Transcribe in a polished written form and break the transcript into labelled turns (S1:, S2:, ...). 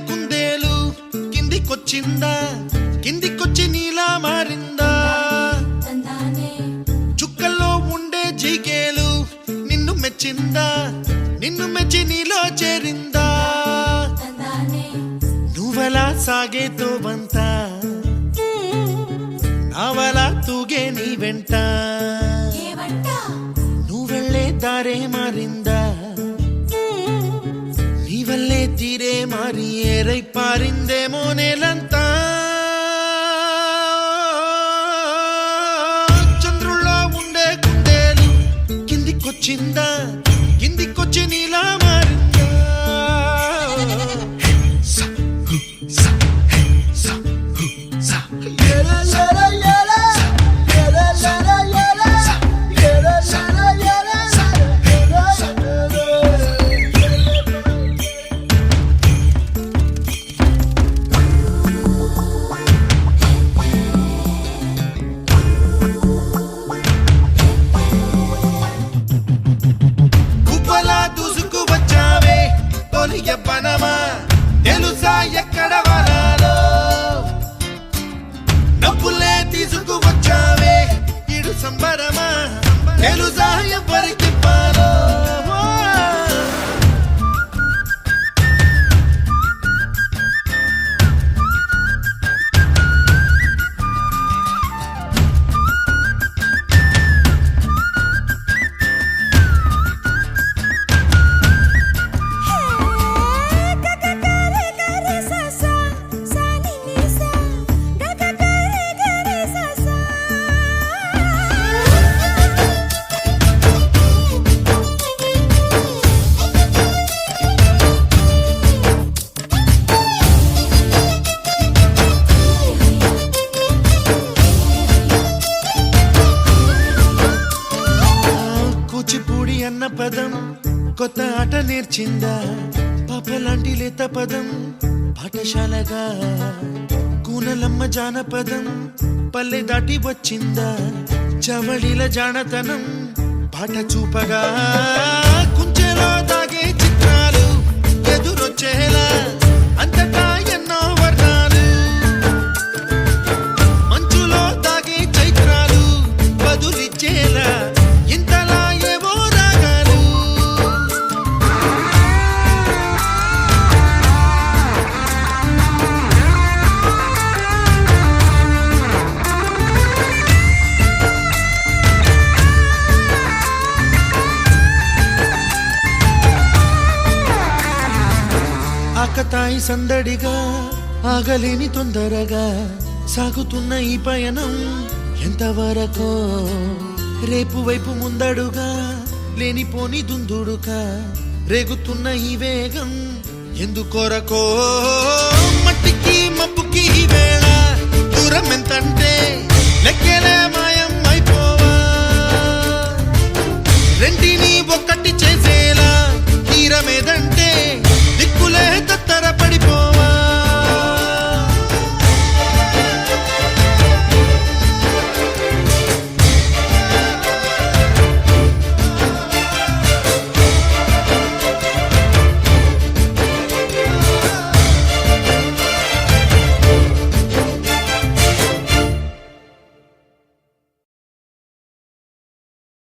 S1: కుందేలు కిందికొచ్చిందా కిందికొచ్చి నీలా మారిందా చుక్కల్లో ఉండే జిగేలు నిన్ను మెచ్చిందా నిన్ను మెచ్చి నీలో చేరిందా నువ్వలా సాగేతో బంత నావలా తూగే నీ వెంట నువ్వెళ్ళే దారే మారిందా నీవల్లే తీరే మారి ఏరై పారిందేమో నేలంతా చంద్రుల్లో ఉండే కుందేలు కిందికొచ్చిందా కిందికొచ్చి నీలా మారిందా పనమా తెలుసా ఎక్కడ వనాలో నవ్వులే తీసుకువచ్చావే ఇడు సంబరమా తెలుసా ఎవరికి పాలో అన్న పదం కొత్త ఆట నేర్చిందా పాపలాంటి లేత పదం పాఠశాలగా కూనలమ్మ జానపదం పల్లె దాటి వచ్చిందా చవళిల జానతనం పాట చూపగా కుంచెలో దాగే చిత్రాలు ఎదురొచ్చేలా అంతటా ఎన్నో వర్ణాలు మంచులో దాగే చైత్రాలు బదులిచ్చేలా ఇంతలా ఆకతాయి సందడిగా ఆగలేని తొందరగా సాగుతున్న ఈ పయనం ఎంతవరకో రేపు వైపు ముందడుగా లేనిపోని దుందుడుగా రేగుతున్న ఈ వేగం ఎందుకొరకో మట్టికి మబ్బుకి వేళ దూరం ఎంతంటే లెక్కలే